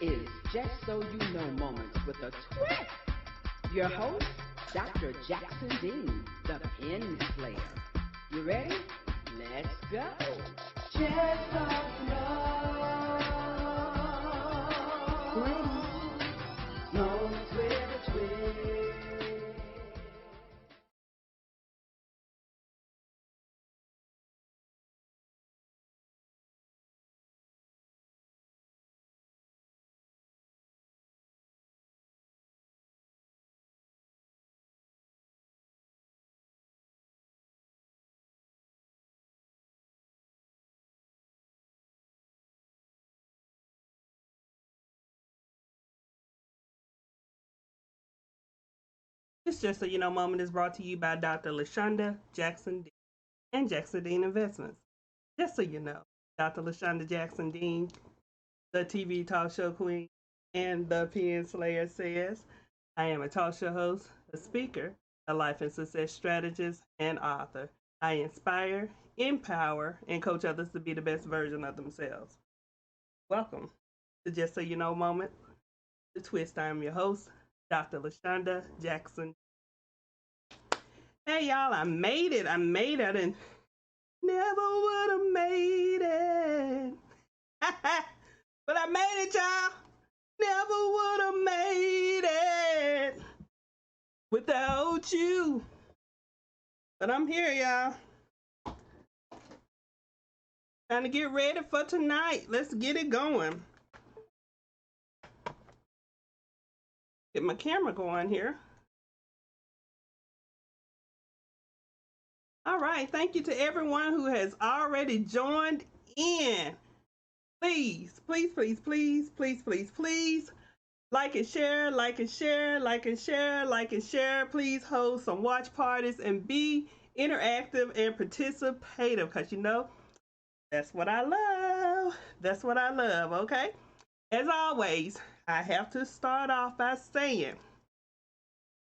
is Just So You Know Moments with a Twist. Your host, Dr. Jackson Dean, the pen slayer. You ready? Let's go. Just so you know. Moments with a twist. This Just So You Know moment is brought to you by Dr. LaShonda Jackson Dean and Jackson Dean Investments. Just so you know, Dr. LaShonda Jackson Dean, the TV talk show queen and the pen slayer, says, I am a talk show host, a speaker, a life and success strategist, and author. I inspire, empower, and coach others to be the best version of themselves. Welcome to Just So You Know moment. The Twist. I am your host, Dr. LaShonda Jackson. Hey y'all, I made it. And never would have made it. But I made it, y'all. Never would have made it without you. But I'm here, y'all. Trying to get ready for tonight. Let's get it going. Get my camera going here. All right, thank you to everyone who has already joined in. Please, please, please, please, please, please, please, like and share, like and share, like and share, like and share. Please host some watch parties and be interactive and participative, because you know, that's what I love. That's what I love, okay? As always, I have to start off by saying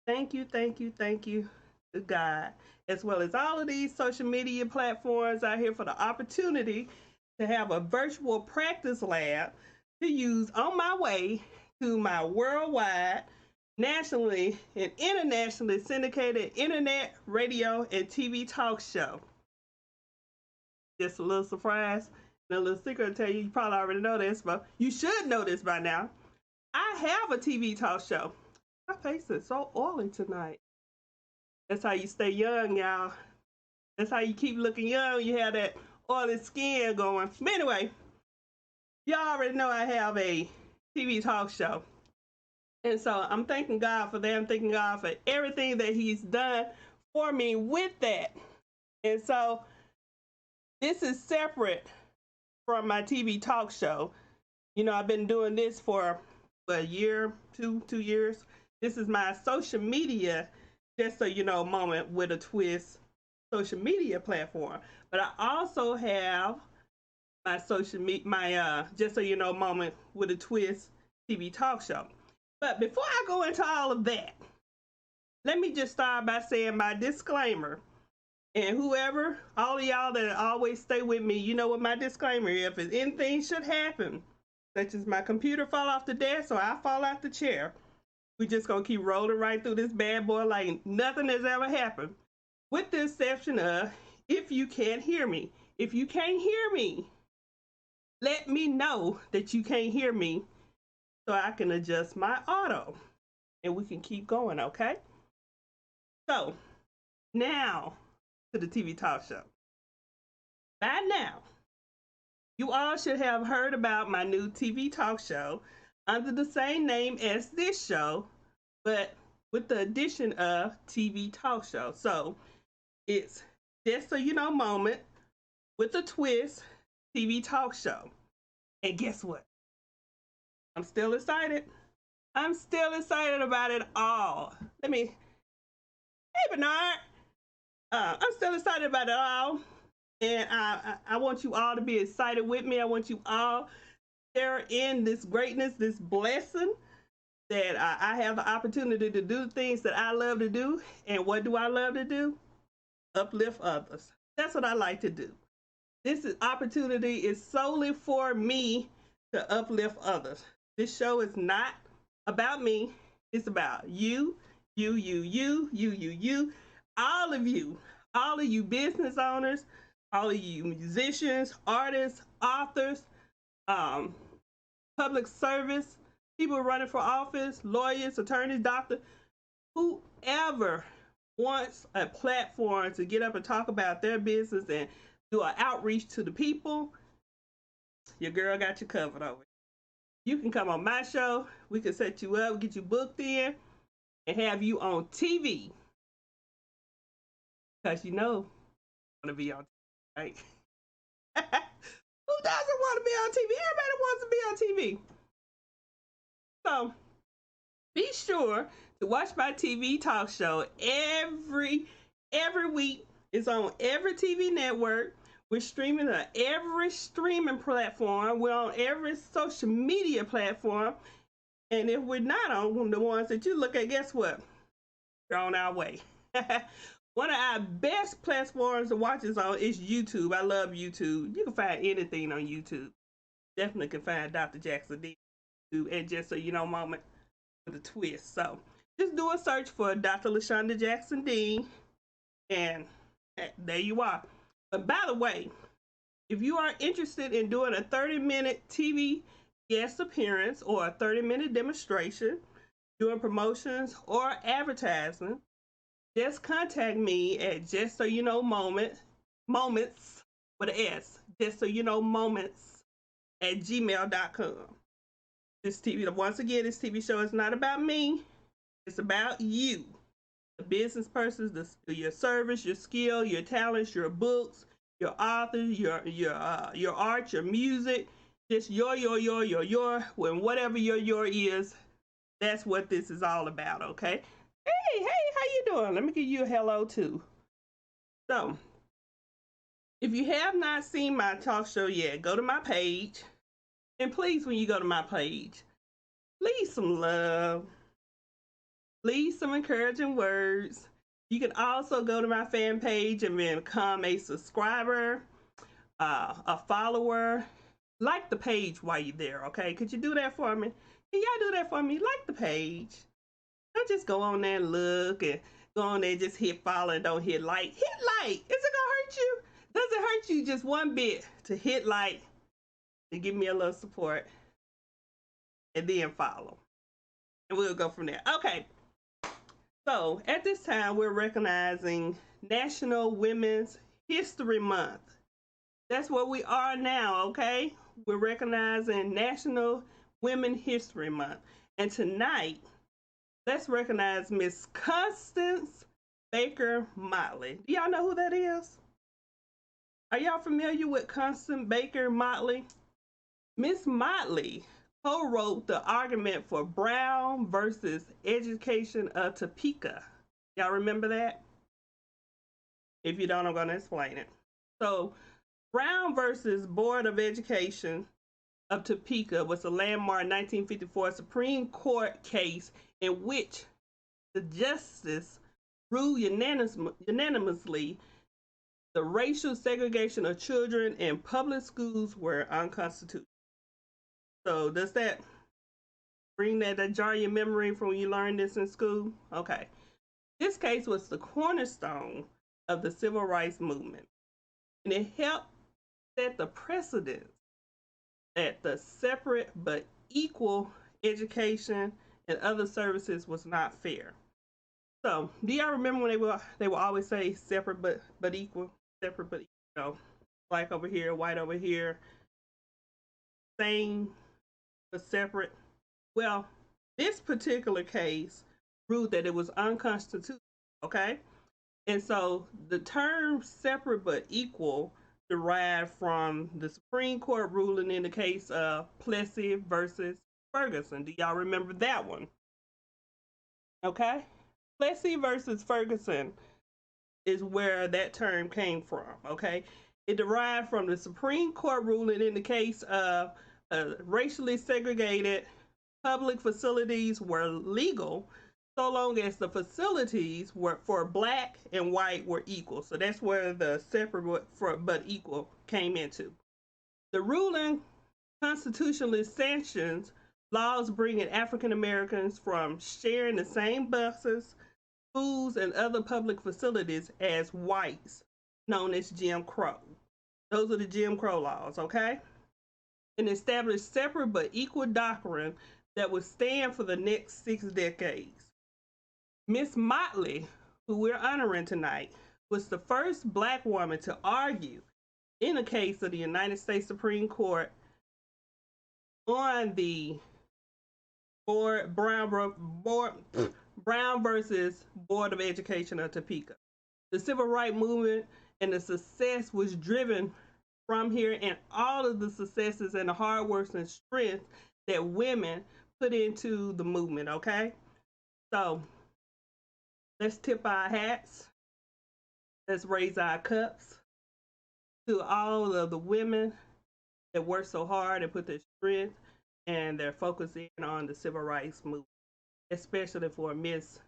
thank you, thank you, thank you to God, as well as all of these social media platforms out here for the opportunity to have a virtual practice lab to use on my way to my worldwide, nationally, and internationally syndicated internet, radio, and TV talk show. Just a little surprise and a little secret to tell you, you probably already know this, but you should know this by now. I have a TV talk show. My face is so oily tonight. That's how you stay young, y'all. That's how you keep looking young. You have that oily skin going. But anyway, y'all already know I have a TV talk show. And so I'm thanking God for that. I'm thanking God for everything that He's done for me with that. And so this is separate from my TV talk show. You know, I've been doing this for a year, 2 years. This is my social media, just so you know, moment with a twist social media platform. But I also have my just so you know moment with a twist TV talk show. But before I go into all of that, let me just start by saying my disclaimer. And whoever, all of y'all that always stay with me, you know what my disclaimer is. If anything should happen, such as my computer fall off the desk or I fall out the chair, we just gonna keep rolling right through this bad boy like nothing has ever happened. With the exception of, if you can't hear me. If you can't hear me, let me know that you can't hear me so I can adjust my auto and we can keep going, okay? So, now to the TV talk show. By now, you all should have heard about my new TV talk show under the same name as this show, but with the addition of TV talk show. So it's Just So You Know moment with a twist TV talk show. And guess what? I'm still excited. I'm still excited about it all. Hey Bernard. I'm still excited about it all. And I want you all to be excited with me. I want you all share in this greatness, this blessing that I have the opportunity to do things that I love to do. And what do I love to do? Uplift others. That's what I like to do. This opportunity is solely for me to uplift others, This show is not about me. It's about you, you, all of you business owners, all of you musicians, artists, authors, um, public service, people running for office, lawyers, attorneys, doctors, whoever wants a platform to get up and talk about their business and do an outreach to the people, your girl got you covered over. You can come on my show. We can set you up, get you booked in, and have you on TV. Because you know, I want to be on TV, right? Who doesn't want to be on TV? Everybody wants to be on TV. So be sure to watch my TV talk show every week. It's on every TV network. We're streaming on every streaming platform. We're on every social media platform. And if we're not on the ones that you look at, guess what? We're on our way. One of our best platforms to watch us on is YouTube. I love YouTube. You can find anything on YouTube. Definitely can find Dr. Jackson D. And just so you know, moment with a twist. So just do a search for Dr. LaShonda Jackson Dean, and there you are. But by the way, if you are interested in doing a 30-minute TV guest appearance or a 30-minute demonstration, doing promotions or advertising, just contact me at just so you know moments with an S, just so you know moments at gmail.com. This TV show is not about me. It's about you, the business person, your service, your skill, your talents, your books, your authors, your art, your music, just your, when whatever your is, that's what this is all about, okay? Hey, how you doing? Let me give you a hello too. So, if you have not seen my talk show yet, go to my page. And please, when you go to my page, leave some love. Leave some encouraging words. You can also go to my fan page and become a subscriber, a follower. Like the page while you're there, okay? Could you do that for me? Can y'all do that for me? Like the page. Don't just go on there and look and go on there and just hit follow and don't hit like. Hit like. Is it gonna hurt you? Does it hurt you just one bit to hit like and give me a little support and then follow? And we'll go from there. Okay. So at this time, we're recognizing National Women's History Month. That's what we are now, okay? We're recognizing National Women History Month. And tonight, let's recognize Miss Constance Baker Motley. Do y'all know who that is? Are y'all familiar with Constance Baker Motley? Miss Motley co-wrote the argument for Brown versus Education of Topeka. Y'all remember that? If you don't, I'm going to explain it. So, Brown versus Board of Education of Topeka was a landmark 1954 Supreme Court case in which the justice ruled unanimously the racial segregation of children in public schools were unconstitutional. So does that jar your memory from when you learned this in school? Okay. This case was the cornerstone of the civil rights movement, and it helped set the precedent that the separate but equal education and other services was not fair. So, do y'all remember when they would always say separate but equal, separate but equal, black over here, white over here, same but separate? Well, this particular case ruled that it was unconstitutional, okay? And so the term separate but equal derived from the Supreme Court ruling in the case of Plessy versus Ferguson. Do y'all remember that one? Okay? Plessy versus Ferguson is where that term came from, okay? It derived from the Supreme Court ruling in the case of racially segregated public facilities were legal so long as the facilities were for black and white were equal. So that's where the separate but equal came into. The ruling constitutionally sanctions Laws bringing African Americans from sharing the same buses, schools, and other public facilities as whites, known as Jim Crow. Those are the Jim Crow laws, okay? And established separate but equal doctrine that would stand for the next 6 decades. Miss Motley, who we're honoring tonight, was the first black woman to argue in a case of the United States Supreme Court on the Brown versus Board of Education of Topeka. The civil rights movement and the success was driven from here, and all of the successes and the hard work and strength that women put into the movement, okay? So let's tip our hats. Let's raise our cups to all of the women that work so hard and put their strength and their focus in on the civil rights movement, especially for Miss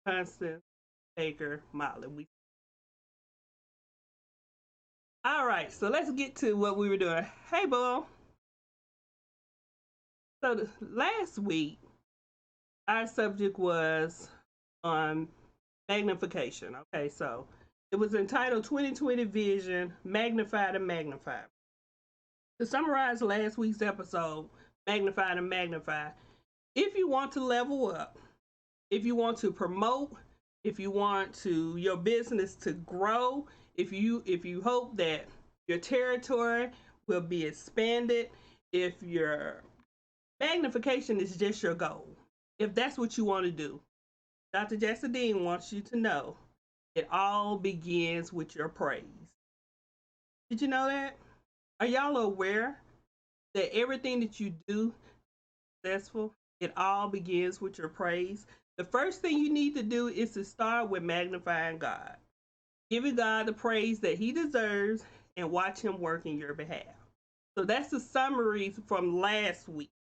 Constance Baker Motley. All right, so let's get to what we were doing. Hey, Bo. So last week, our subject was on magnification. Okay, so it was entitled 2020 Vision, Magnified and Magnified. To summarize last week's episode, Magnified and Magnified, if you want to level up, if you want to promote, if you want to your business to grow, if you hope that your territory will be expanded, if your magnification is just your goal, if that's what you want to do, Dr. Jackson Dean wants you to know it all begins with your praise. Did you know that? Are y'all aware that everything that you do successful, it all begins with your praise? The first thing you need to do is to start with magnifying God, giving God the praise that he deserves, and watch him work in your behalf. So that's the summary from last week.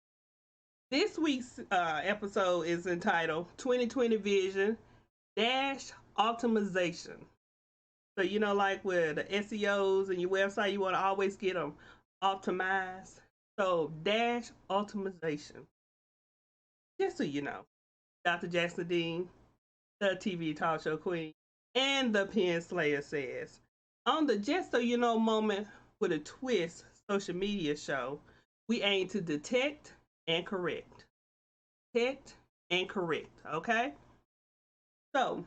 This week's episode is entitled 2020 Vision Dash Optimization. So, you know, like with the SEOs and your website, you want to always get them optimized. So, dash optimization. Just so you know, Dr. Jackson Dean, the TV talk show queen, and the pen slayer says, on the Just So You Know moment with a twist social media show, we aim to detect and correct. Detect and correct, okay? So,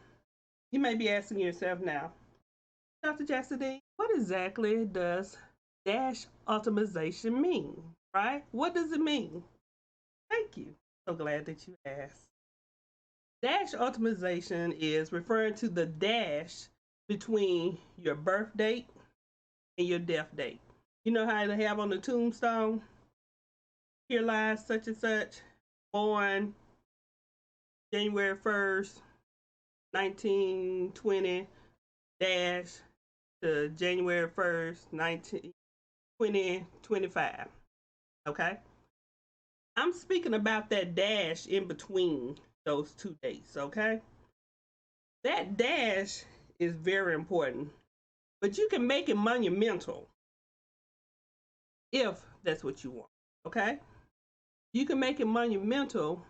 you may be asking yourself now, Dr. Jackson Dean, what exactly does dash optimization mean, right? What does it mean? Thank you. So glad that you asked. Dash optimization is referring to the dash between your birth date and your death date. You know how they have on the tombstone? Here lies such and such, born January 1st, 1920, dash to January 1st, 2025. Okay? I'm speaking about that dash in between those two dates, okay? That dash is very important, but you can make it monumental if that's what you want, okay? You can make it monumental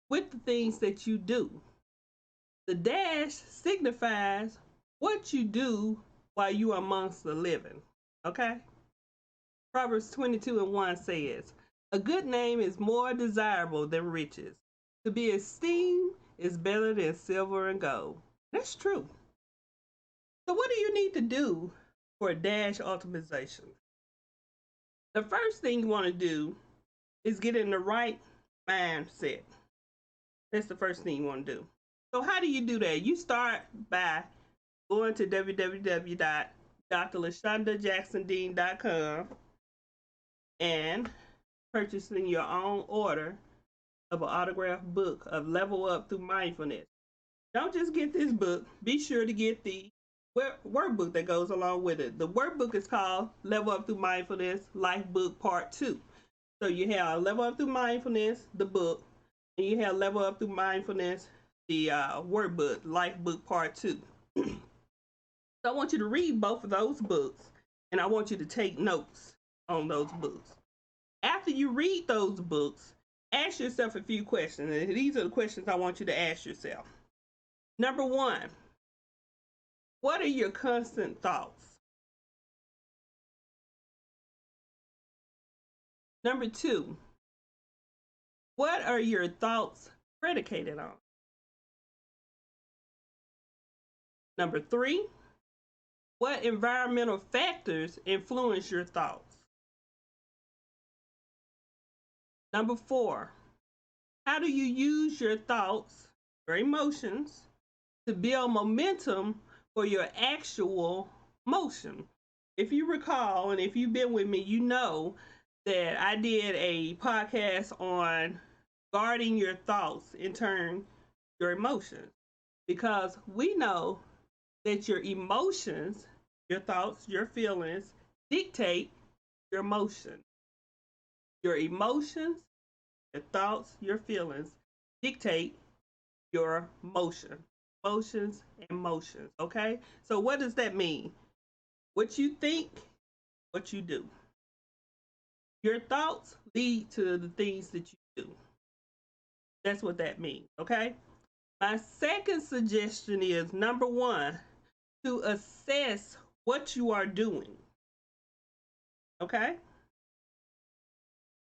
with the things that you do. The dash signifies what you do while you are amongst the living, okay? Proverbs 22:1 says, a good name is more desirable than riches. To be esteemed is better than silver and gold. That's true. So what do you need to do for dash optimization? The first thing you want to do is get in the right mindset. That's the first thing you want to do. So how do you do that? You start by going to www.drlashondajacksondean.com and purchasing your own order of an autographed book of Level Up Through Mindfulness. Don't just get this book. Be sure to get the workbook that goes along with it. The workbook is called Level Up Through Mindfulness Life Book Part 2. So you have Level Up Through Mindfulness, the book, and you have Level Up Through Mindfulness, the workbook, Life Book Part 2. So I want you to read both of those books, and I want you to take notes on those books. After you read those books, Ask yourself a few questions. And these are the questions I want you to ask yourself. Number one, what are your constant thoughts? Number two, what are your thoughts predicated on? Number three, what environmental factors influence your thoughts? Number four, how do you use your thoughts, your emotions, to build momentum for your actual motion? If you recall, and if you've been with me, you know that I did a podcast on guarding your thoughts, in turn, your emotions. Because we know that your emotions, your thoughts, your feelings dictate your motion. Your emotions, your thoughts, your feelings dictate your motion. Emotions and motions, okay? So what does that mean? What you think, what you do. Your thoughts lead to the things that you do. That's what that means, okay? My second suggestion is number one, to assess what you are doing, okay?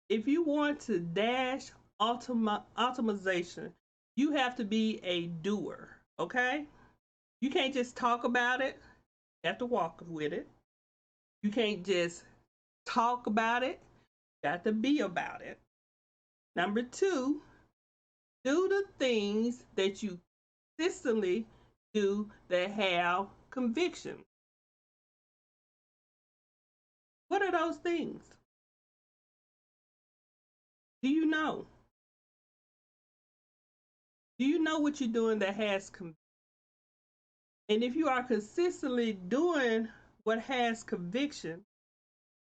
If you want to dash optimization, you have to be a doer, okay? You can't just talk about it, you have to walk with it. You can't just talk about it, you got to be about it. Number two, do the things that you consistently do that have conviction. What are those things? Do you know? Do you know what you're doing that has conviction? And if you are consistently doing what has conviction,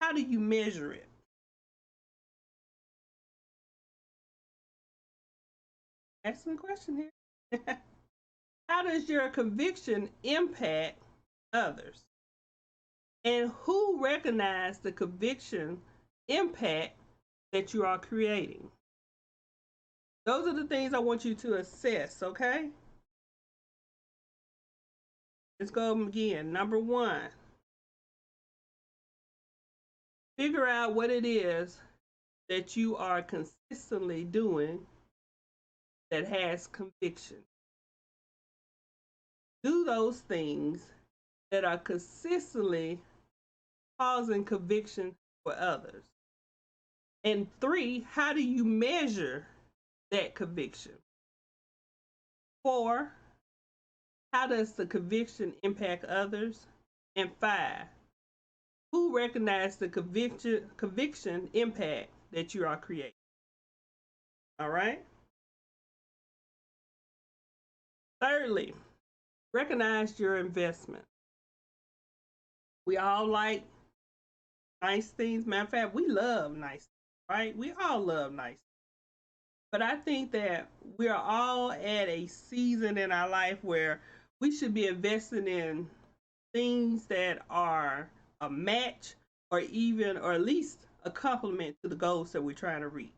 how do you measure it? Excellent question here. How does your conviction impact others? And who recognize the conviction impact that you are creating? Those are the things I want you to assess, okay? Let's go again. Number one, figure out what it is that you are consistently doing that has conviction. Do those things that are consistently causing conviction for others. And three, how do you measure that conviction? Four, how does the conviction impact others? And five, who recognizes the conviction impact that you are creating? All right. Thirdly, recognize your investment. We all like nice things. Matter of fact, we love nice things, right? We all love nice things. But I think that we are all at a season in our life where we should be investing in things that are a match or even, or at least a complement to the goals that we're trying to reach.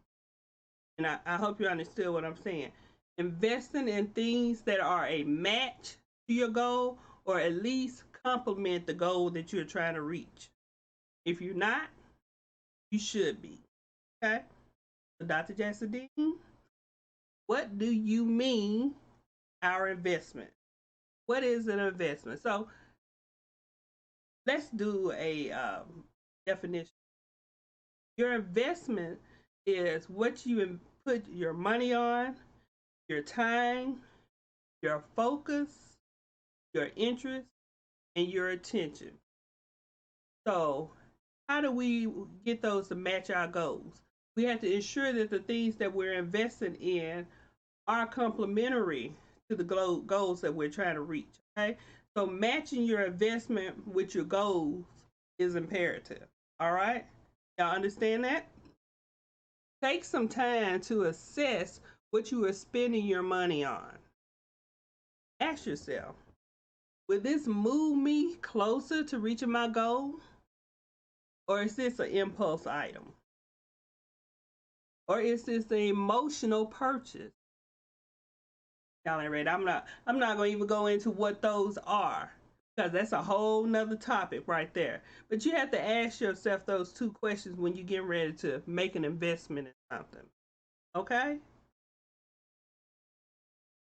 And I hope you understood what I'm saying. Investing in things that are a match to your goal or at least complement the goal that you're trying to reach. If you're not, you should be. Okay? So Dr. Jackson Dean, what do you mean our investment? What is an investment? So let's do a definition. Your investment is what you put your money on, your time, your focus, your interest, and your attention. So, how do we get those to match our goals? We have to ensure that the things that we're investing in are complementary to the goals that we're trying to reach. Okay, so matching your investment with your goals is imperative. All right, y'all understand that? Take some time to assess what you are spending your money on. Ask yourself, will this move me closer to reaching my goal? Or is this an impulse item? Or is this an emotional purchase? Y'all ain't ready. I'm not gonna even go into what those are because that's a whole nother topic right there. But you have to ask yourself those two questions when you get ready to make an investment in something. Okay?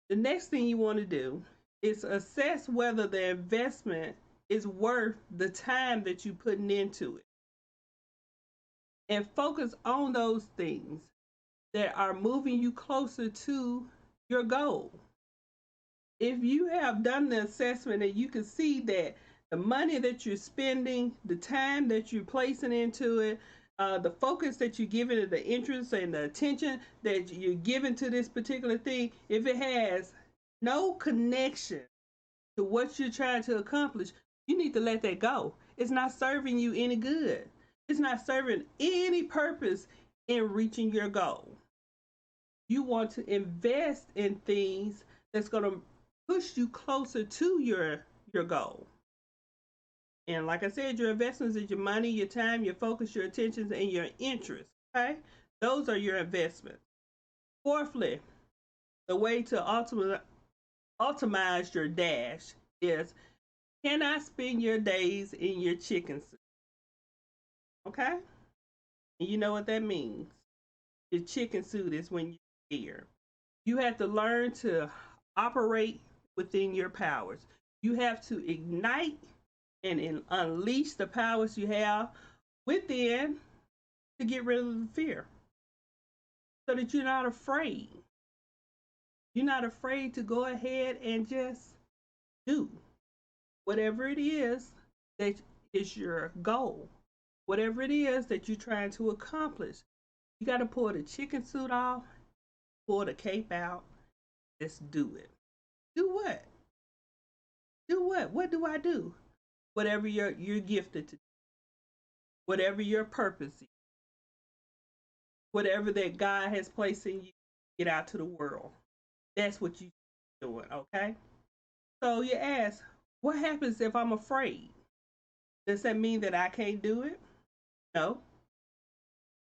The next thing you want to do is assess whether the investment is worth the time that you're putting into it. And focus on those things that are moving you closer to your goal. If you have done the assessment and you can see that the money that you're spending, the time that you're placing into it, the focus that you're giving it, the interest and the attention that you're giving to this particular thing, if it has no connection to what you're trying to accomplish, you need to let that go. It's not serving you any good. It's not serving any purpose in reaching your goal. You want to invest in things that's going to push you closer to your goal. And like I said, your investments is your money, your time, your focus, your attentions, and your interests. Okay, those are your investments. Fourthly, the way to optimize your dash is: can I spend your days in your chicken soup? Okay, and you know what that means. Your chicken suit is when you're scared. You have to learn to operate within your powers. You have to ignite and unleash the powers you have within to get rid of the fear so that you're not afraid. You're not afraid to go ahead and just do whatever it is that is your goal, whatever it is that you're trying to accomplish. You got to pull the chicken suit off, pull the cape out, just do it. Do what? Do what? What do I do? Whatever you're gifted to, whatever your purpose is, whatever that God has placed in you, get out to the world. That's what you doing, okay? So you ask, what happens if I'm afraid? Does that mean that I can't do it? No.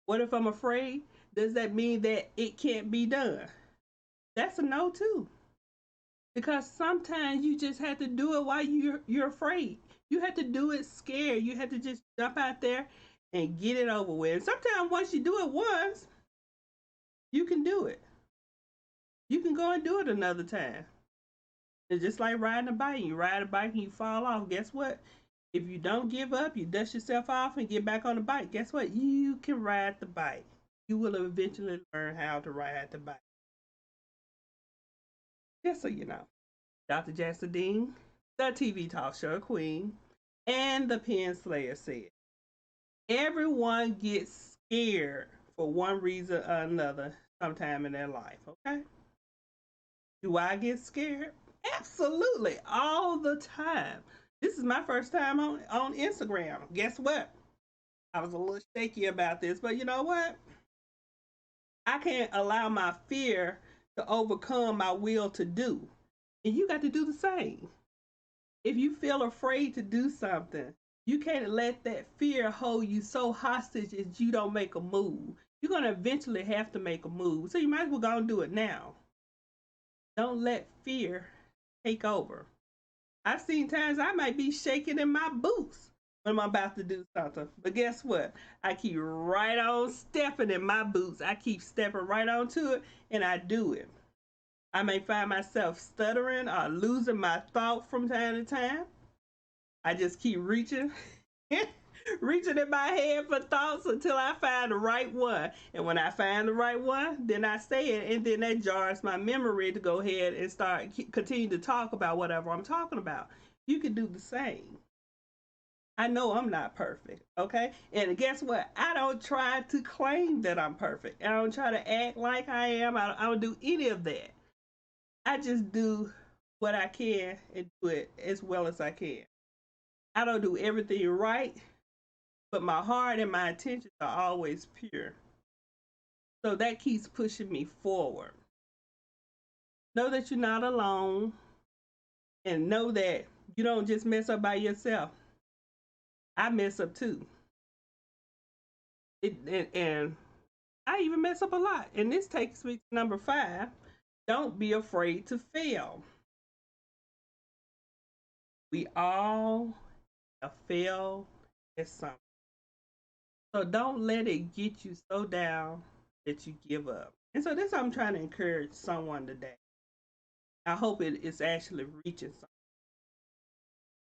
What if I'm afraid? Does that mean that it can't be done? That's a no too. Because sometimes you just have to do it while you're afraid. You have to do it scared. You have to just jump out there and get it over with. And sometimes once you do it once, you can do it. You can go and do it another time. It's just like riding a bike. You ride a bike and you fall off. Guess what? If you don't give up, you dust yourself off and get back on the bike. Guess what? You can ride the bike. You will eventually learn how to ride the bike. Just so you know. Dr. Jackson Dean, the TV talk show queen, and the pen slayer said, everyone gets scared for one reason or another sometime in their life, okay? Do I get scared? Absolutely, all the time. This is my first time on Instagram. Guess what? I was a little shaky about this, but you know what? I can't allow my fear to overcome my will to do. And you got to do the same. If you feel afraid to do something, you can't let that fear hold you so hostage that you don't make a move. You're going to eventually have to make a move. So you might as well go and do it now. Don't let fear take over. I've seen times I might be shaking in my boots when I'm about to do something. But guess what? I keep right on stepping in my boots. I keep stepping right onto it and I do it. I may find myself stuttering or losing my thought from time to time. I just keep reaching, reaching in my head for thoughts until I find the right one. And when I find the right one, then I say it, and then that jars my memory to go ahead and continue to talk about whatever I'm talking about. You can do the same. I know I'm not perfect, okay? And guess what? I don't try to claim that I'm perfect. I don't try to act like I am. I don't do any of that. I just do what I can and do it as well as I can. I don't do everything right, but my heart and my intentions are always pure. So that keeps pushing me forward. Know that you're not alone and know that you don't just mess up by yourself. I mess up too. And I even mess up a lot. And this takes me to number 5. Don't be afraid to fail. We all have failed at something. So don't let it get you so down that you give up. And so this I'm trying to encourage someone today. I hope it is actually reaching someone.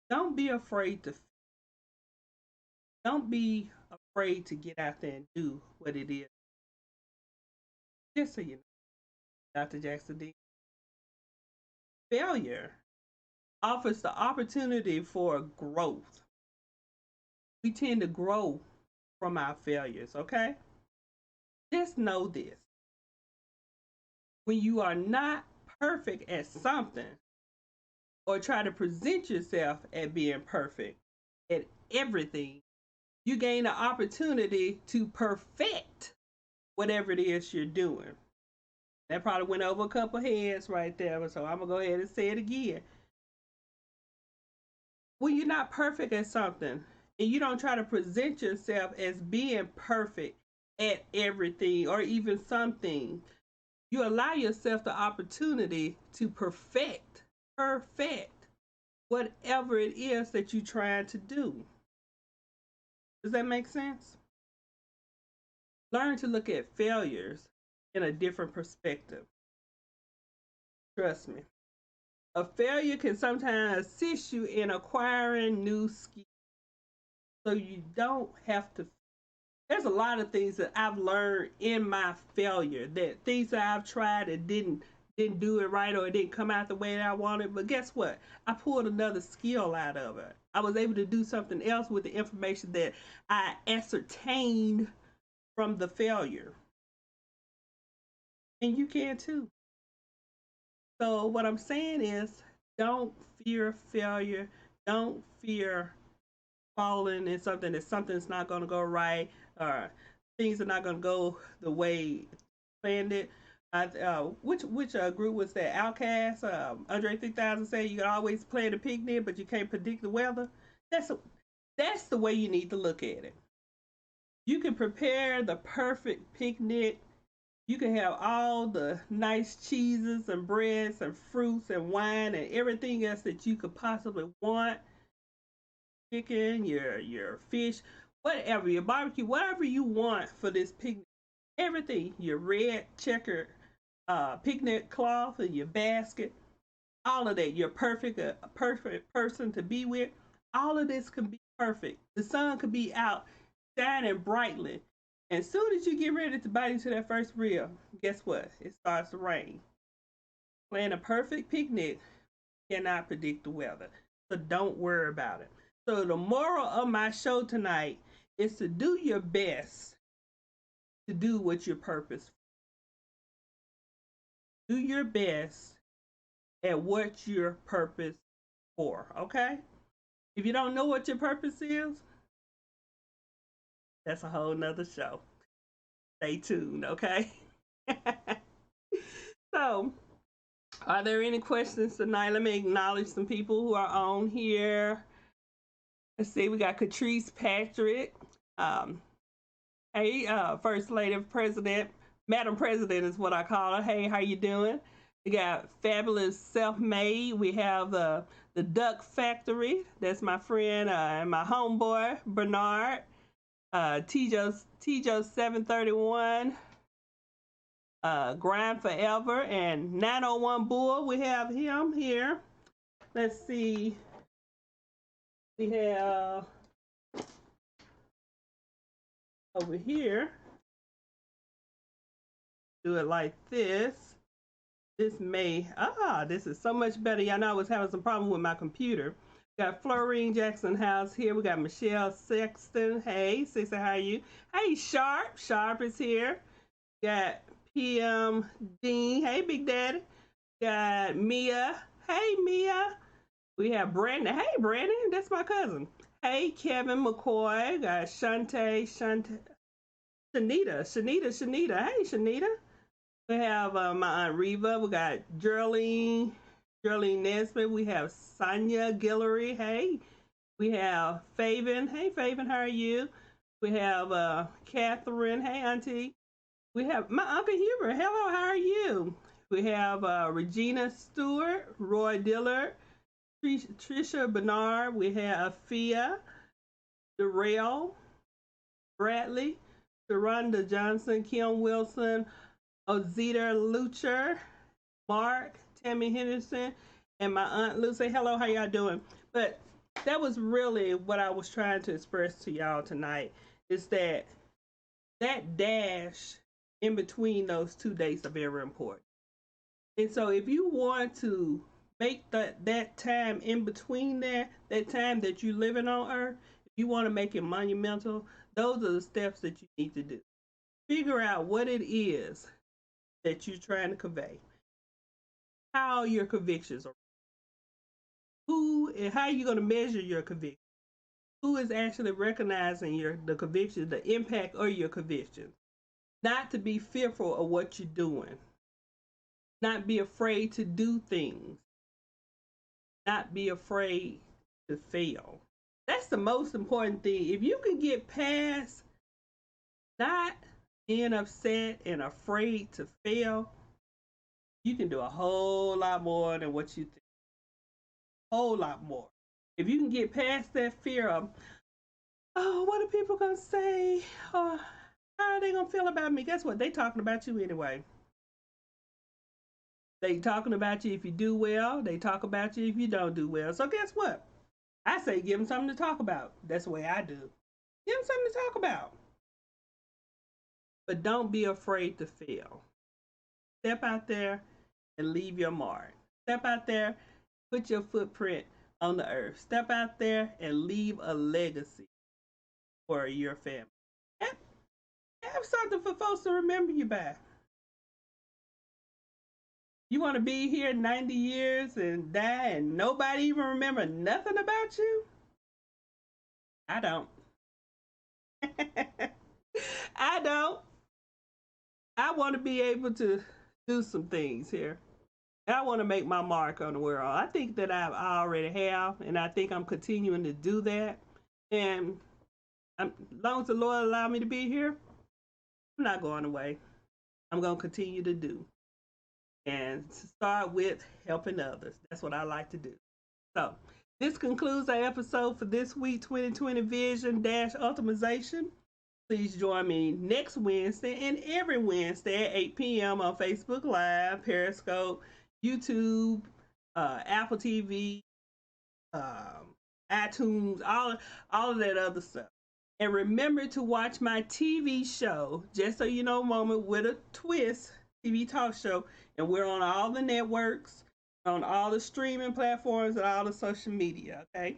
Don't be afraid to don't be afraid to get out there and do what it is. Just so you know, Dr. Jackson D. Failure offers the opportunity for growth. We tend to grow from our failures, okay? Just know this. When you are not perfect at something or try to present yourself as being perfect at everything, you gain the opportunity to perfect whatever it is you're doing. That probably went over a couple heads right there, so I'm going to go ahead and say it again. When you're not perfect at something and you don't try to present yourself as being perfect at everything or even something, you allow yourself the opportunity to perfect whatever it is that you're trying to do. Does that make sense? Learn to look at failures in a different perspective. Trust me. A failure can sometimes assist you in acquiring new skills. So you don't have to. There's a lot of things that I've learned in my failure, that things that I've tried and didn't do it right or it didn't come out the way that I wanted. But guess what? I pulled another skill out of it. I was able to do something else with the information that I ascertained from the failure. And you can too. So what I'm saying is, don't fear failure. Don't fear falling in something that something's not going to go right or things are not going to go the way planned it. Which group was that? Outcast. Andre 3000 said you can always plan a picnic, but you can't predict the weather. That's the way you need to look at it. You can prepare the perfect picnic. You can have all the nice cheeses and breads and fruits and wine and everything else that you could possibly want. Chicken, your fish, whatever, your barbecue, whatever you want for this picnic. Everything, your red checkered picnic cloth and your basket, all of that. You're perfect, a perfect person to be with. All of this can be perfect. The sun could be out shining brightly. And as soon as you get ready to bite into that first rib, guess what? It starts to rain. Plan a perfect picnic cannot predict the weather. So don't worry about it. So the moral of my show tonight is to do your best to do what your purpose. Do your best at what your purpose for, okay? If you don't know what your purpose is, that's a whole nother show. Stay tuned, okay? So, are there any questions tonight? Let me acknowledge some people who are on here. Let's see, we got Catrice Patrick. Hey, First Lady President, Madam President is what I call her. Hey, how you doing? We got Fabulous Self-Made. We have the Duck Factory. That's my friend and my homeboy, Bernard. Tijo 731. Grind Forever. And 901 Bull, we have him here. Let's see. We have over here. Do it like this. This is so much better. Y'all know I was having some problem with my computer. Got Florine Jackson House here. We got Michelle Sexton. Hey, sister, how are you? Hey, Sharp. Sharp is here. Got PM Dean. Hey, Big Daddy. Got Mia. Hey, Mia. We have Brandon. Hey, Brandon. That's my cousin. Hey, Kevin McCoy. Got Shanita. Hey, Shanita. We have my Aunt Reva. We got Geraldine Nesbitt. We have Sonia Guillory. Hey. We have Faven. Hey, Faven, how are you? We have Catherine. Hey, Auntie. We have my Uncle Hubert. Hello, how are you? We have Regina Stewart, Roy Dillard, Trisha Bernard. We have Afia, Darrell, Bradley, Sharonda Johnson, Kim Wilson, Ozita Lucher, Mark, Tammy Henderson, and my Aunt Lucy. Hello, how y'all doing? But that was really what I was trying to express to y'all tonight is that dash in between those 2 days are very important. And so if you want to make that time in between there, that time that you're living on earth, if you want to make it monumental, those are the steps that you need to do. Figure out what it is that you're trying to convey, how your convictions are, who and how you're going to measure your conviction, who is actually recognizing the conviction, the impact of your conviction. Not to be fearful of what you're doing, not be afraid to do things, not be afraid to fail. That's the most important thing. If you can get past not being upset and afraid to fail, you can do a whole lot more than what you think. A whole lot more. If you can get past that fear of, oh, what are people gonna say? Or how are they gonna feel about me? Guess what? They talking about you anyway. They talking about you if you do well. They talk about you if you don't do well. So guess what? I say give them something to talk about. That's the way I do. Give them something to talk about. But don't be afraid to fail. Step out there and leave your mark. Step out there, put your footprint on the earth. Step out there and leave a legacy for your family. Have something for folks to remember you by. You want to be here 90 years and die and nobody even remember nothing about you? I don't. I don't. I want to be able to do some things here. I want to make my mark on the world. I think that I already have, and I think I'm continuing to do that. And as long as the Lord allow me to be here, I'm not going away. I'm going to continue to do. And start with helping others. That's what I like to do. So this concludes our episode for this week, 2020 Vision Dash Ultimization. Please join me next Wednesday and every Wednesday at 8 p.m. on Facebook Live, Periscope, YouTube, Apple TV, iTunes, all of that other stuff. And remember to watch my TV show, Just So You Know Moment with a Twist, TV talk show. And we're on all the networks, on all the streaming platforms, and all the social media, okay?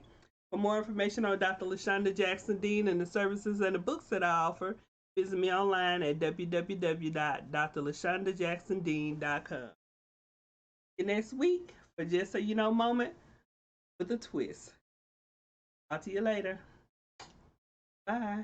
For more information on Dr. LaShonda Jackson Dean and the services and the books that I offer, visit me online at www.drlashondajacksondean.com. See you next week for Just So You Know Moment with a Twist. Talk to you later. Bye.